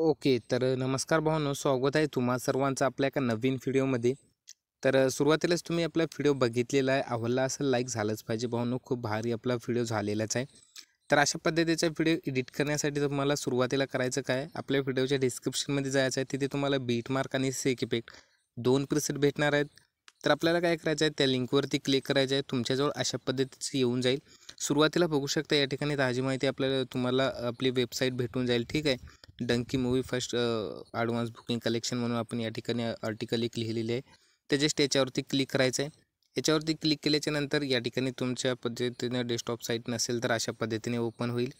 Okay. तर नमस्कार भावांनो, स्वागत आहे तुम्हा सर्वांचं आपल्या एका नवीन व्हिडिओमध्ये. तर सुरुवातीलाच तुम्ही आपला व्हिडिओ बघितलेला आहे, आवडला असेल लाईक झालंच पाहिजे भावांनो. खूप भारी आपला व्हिडिओ झालेलाच आहे. तर अशा पद्धतीचा व्हिडिओ एडिट करण्यासाठी तुम्हाला सुरुवातीला करायचं काय, आपल्या व्हिडिओच्या डिस्क्रिप्शनमध्ये जायचं आहे. तिथे तुम्हाला बीट मार्क आणि सेक इफेक्ट 2 प्रीसेट भेटणार आहेत. तर आपल्याला काय करायचं आहे, त्या लिंकवरती क्लिक करायचं आहे. तुमच्याजवळ अशा पद्धतीचं येऊन जाईल. सुरुवातीला बघू शकता या ठिकाणी ताजी माहिती तुम्हाला आपली वेबसाईट भेटून जाईल. ठीक आहे. डंकी movie first advance booking collection म्हणून आपण या ठिकाणी आर्टिकल एक लिहिलेले आहे. तर जस्ट याच्यावरती क्लिक करायचं आहे. याच्यावरती क्लिक केल्याच्या नंतर या ठिकाणी तुमच्या पद्धतीने डेस्कटॉप साईट नसेल तर अशा पद्धतीने ओपन होईल.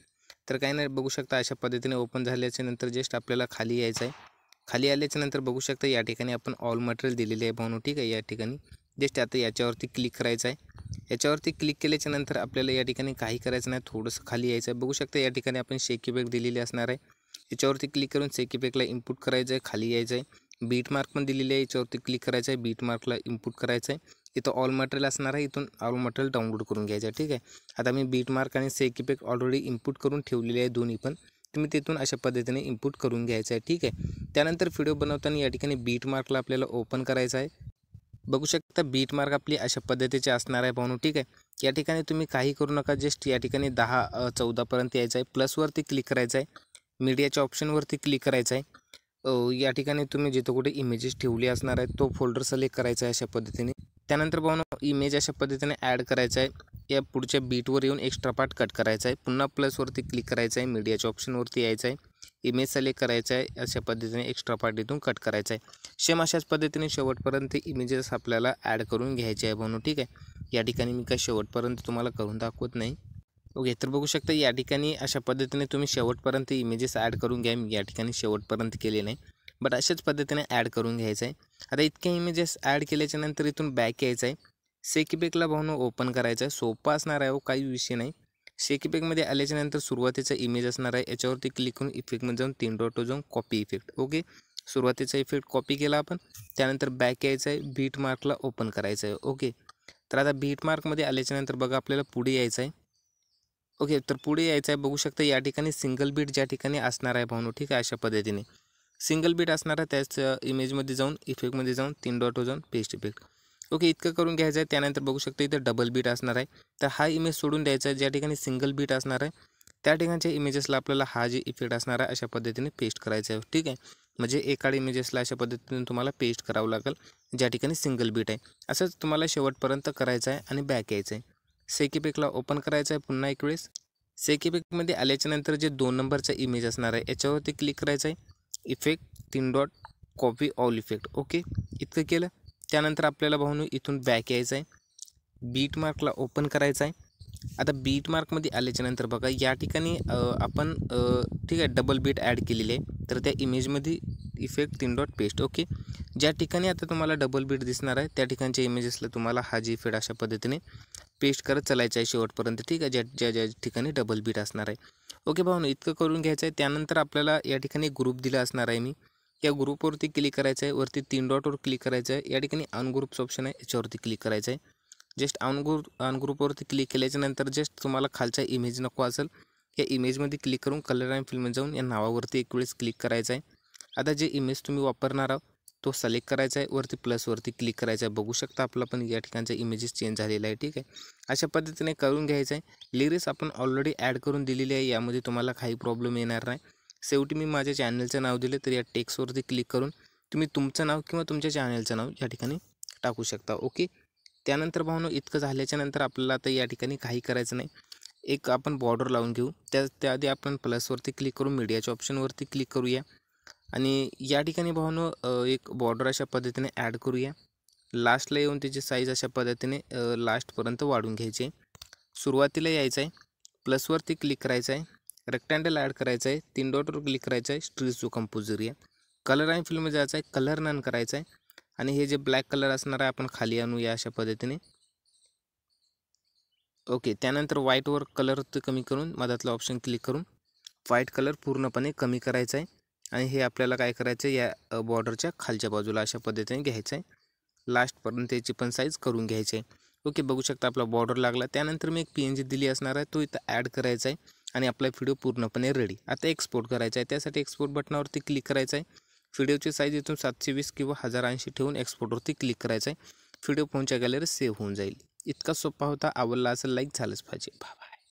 तर काही नाही, बघू शकता अशा पद्धतीने ओपन झाल्याच्या नंतर जस्ट आपल्याला खाली यायचं आहे. खाली आल्याच्या नंतर बघू शकता या ठिकाणी आपण ऑल मटेरियल दिलेले आहे म्हणून. ठीक आहे. या ठिकाणी जस्ट आता याच्यावरती क्लिक करायचं आहे. याच्यावरती क्लिक केल्याच्या नंतर आपल्याला या ठिकाणी काही करायचं नाही, थोडंसं खाली यायचं आहे. बघू शकता या ठिकाणी आपण शेक इफेक्ट दिलेली असणार आहे. याच्यावरती क्लिक करून सेक इफेक्टला इनपुट करायचं आहे. खाली यायचं आहे. बीट मार्क पण दिलेली आहे, याच्यावरती क्लिक करायचं आहे. बीट मार्कला इनपुट करायचं आहे. इथं ऑल मटेरियल असणार आहे, इथून ऑल मटेरियल डाउनलोड करून घ्यायचं आहे. ठीक आहे. आता मी बीट मार्क आणि सेक इफेक्ट ऑलरेडी इनपुट करून ठेवलेले आहे दोन्ही पण. तुम्ही तिथून अशा पद्धतीने इनपुट करून घ्यायचं आहे. ठीक आहे. त्यानंतर व्हिडिओ बनवताना या ठिकाणी बीट मार्कला आपल्याला ओपन करायचं आहे. बघू शकता बीट मार्क आपली अशा पद्धतीचे असणार आहे म्हणून. ठीक आहे. या ठिकाणी तुम्ही काही करू नका, जस्ट या ठिकाणी 10-14 पर्यंत यायचं आहे. प्लसवरती क्लिक करायचं आहे. मीडियाच्या ऑप्शनवरती क्लिक करायचं आहे. या ठिकाणी तुम्ही जिथं कुठे इमेजेस ठेवली असणार आहे तो फोल्डर सिलेक्ट करायचा आहे अशा पद्धतीने. त्यानंतर पाहून इमेज अशा पद्धतीने ॲड करायचा आहे. या पुढच्या बीटवर येऊन एक्स्ट्रा पार्ट कट करायचा आहे. पुन्हा प्लसवरती क्लिक करायचं आहे. मीडियाच्या ऑप्शनवरती यायचं आहे. इमेज सिलेक्ट करायचं आहे. अशा पद्धतीने एक्स्ट्रा पार्ट इथून कट करायचा आहे. सेम अशाच पद्धतीने शेवटपर्यंत इमेजेस आपल्याला ॲड करून घ्यायचे आहे म्हणून. ठीक आहे. या ठिकाणी मी काय शेवटपर्यंत तुम्हाला करून दाखवत नाही. ओके. तर बघू शकता या ठिकाणी अशा पद्धतीने तुम्ही शेवटपर्यंत इमेजेस ॲड करून घ्या. मी या ठिकाणी शेवटपर्यंत केले नाही, बट अशाच पद्धतीने ॲड करून घ्यायचं आहे. आता इतके इमेजेस ॲड केल्याच्या नंतर इथून बॅक यायचं आहे. सेक इफेक्टला भावनं ओपन करायचं आहे. सोपं असणार आहे, काही विषय नाही. शेक इफेक्टमध्ये आल्याच्यानंतर सुरुवातीचा इमेज असणार आहे. याच्यावरती क्लिक करून इफेक्टमध्ये जाऊन 3 डॉटवर जाऊन कॉपी इफेक्ट. ओके. सुरुवातीचा इफेक्ट कॉपी केला आपण. त्यानंतर बॅक यायचं आहे. बीट मार्कला ओपन करायचं आहे. ओके. तर आता बीट मार्कमध्ये आल्याच्यानंतर बघा आपल्याला पुढे यायचं आहे. ओके. तर पुढे यायचं आहे. बघू शकता या ठिकाणी सिंगल बीट ज्या ठिकाणी असणार आहे भावनो. ठीक आहे. अशा पद्धतीने सिंगल बीट असणार आहे. त्याच इमेजमध्ये जाऊन इफेक्टमध्ये जाऊन 3 डॉटवर जाऊन पेस्ट इफेक्ट. ओके. इतकं करून घ्यायचं आहे. त्यानंतर बघू शकता इथं डबल बीट असणार आहे. तर हा इमेज सोडून द्यायचा आहे. ज्या ठिकाणी सिंगल बीट असणार आहे त्या ठिकाणच्या इमेजेसला आपल्याला हा जे इफेक्ट असणार आहे अशा पद्धतीने पेस्ट करायचा आहे. ठीक आहे. म्हणजे एका इमेजेसला अशा पद्धतीने तुम्हाला पेस्ट करावं लागेल ज्या ठिकाणी सिंगल बीट आहे. असंच तुम्हाला शेवटपर्यंत करायचं आहे आणि बॅक यायचं आहे. सेक इफेक्टला ओपन करायचं आहे पुन्हा एक वेळेस. सेक इफेक्टमध्ये आल्याच्यानंतर जे 2 नंबरचा इमेज असणार आहे याच्यावरती क्लिक करायचं आहे. Effect 3 dot copy all effect. Okay. इतकं केलं. त्यानंतर आपल्याला भावनो इथून बॅक यायचं आहे. बीट मार्कला ओपन करायचं आहे. आता बीट मार्कमध्ये आल्याच्यानंतर बघा या ठिकाणी आपण ठीक आहे डबल बीट ॲड केलेली आहे. तर त्या इमेजमध्ये इफेक्ट 3 डॉट पेस्ट. ओके. ज्या ठिकाणी आता तुम्हाला डबल बीट दिसणार आहे त्या ठिकाणच्या इमेजेसला तुम्हाला हा जी इफेक्ट अशा पद्धतीने पेस्ट करत चालायचं आहे शेवटपर्यंत. ठीक आहे. ज्या ठिकाणी डबल बीट असणार आहे. ओके भावनो, इतकं करून घ्यायचं आहे. त्यानंतर आपल्याला या ठिकाणी ग्रुप दिला असणार आहे. मी या ग्रुपवरती क्लिक करायचं आहे. वरती 3 डॉटवर क्लिक करायचं आहे. या ठिकाणी अनग्रुप्स ऑप्शन आहे, याच्यावरती क्लिक करायचं आहे. जस्ट अनग्रुपवरती क्लिक केल्याच्यानंतर जस्ट तुम्हाला खालचा इमेज नको असेल या इमेजमध्ये क्लिक करून कलर अँड फिल्म जाऊन या नावावरती एक वेळेस क्लिक करायचं आहे. आता जे इमेज तुम्ही वापरणार आहात तो सिलेक्ट करायचा आहे. वरती प्लसवरती क्लिक करायचं आहे. बघू शकता आपला पण या ठिकाणचा इमेजेस चेंज झालेला आहे. ठीक आहे. अशा पद्धतीने करून घ्यायचं आहे. लिरिक्स आपण ऑलरेडी ॲड करून दिलेली आहे, यामध्ये तुम्हाला काही प्रॉब्लेम येणार नाही. शेवटी मी माझ्या चॅनलचं नाव दिलं तर या टेक्स्टवरती क्लिक करून तुम्ही तुमचं नाव किंवा तुमच्या चॅनलचं नाव या ठिकाणी टाकू शकता. ओके. त्यानंतर भावनो इतकं झाल्याच्यानंतर आपल्याला आता या ठिकाणी काही करायचं नाही. एक आपण बॉर्डर लावून घेऊ. त्याआधी आपण प्लसवरती क्लिक करून मीडियाच्या ऑप्शनवरती क्लिक करूया आणि या ठिकाणी भावनो एक बॉर्डर अशा पद्धतीने ॲड करूया. लास्टला येऊन त्याची साईज अशा पद्धतीने लास्टपर्यंत वाढून घ्यायची आहे. सुरुवातीला यायचं आहे. प्लसवरती क्लिक करायचं आहे. रेक्टँगल ॲड करायचं आहे. 3 डॉटवर क्लिक करायचं आहे. स्ट्रीस जो कंपोजर आहे. कलर आणि फिल्म जायचं आहे. कलर नन करायचं आहे आणि हे जे ब्लॅक कलर असणार आहे आपण खाली आणूया अशा पद्धतीने. ओके. त्यानंतर व्हाईटवर कलर कमी करून मधातला ऑप्शन क्लिक करून व्हाईट कलर पूर्णपणे कमी करायचा आहे आणि हे आपल्याला काय करायचं आहे या बॉर्डरच्या खालच्या बाजूला अशा पद्धतीने घ्यायचं आहे. लास्टपर्यंत याची पण साईज करून घ्यायची आहे. ओके. बघू शकता आपला बॉर्डर लागला. त्यानंतर मी एक PNG दिली असणार आहे तो इथं ॲड करायचा आहे. आणि आपला व्हिडिओ पूर्णपणे रेडी. आता एक्सपोर्ट करायचा आहे. त्यासाठी एक्सपोर्ट बटनावरती क्लिक करायचं आहे. व्हिडिओची साईज इथून 720 किंवा 1080 ठेवून एक्सपोर्टवरती क्लिक करायचं आहे. व्हिडिओ फोनच्या गॅलरीत सेव्ह होऊन जाईल. इतका सोपा होता. आवडला असेल लाईक झालंच पाहिजे.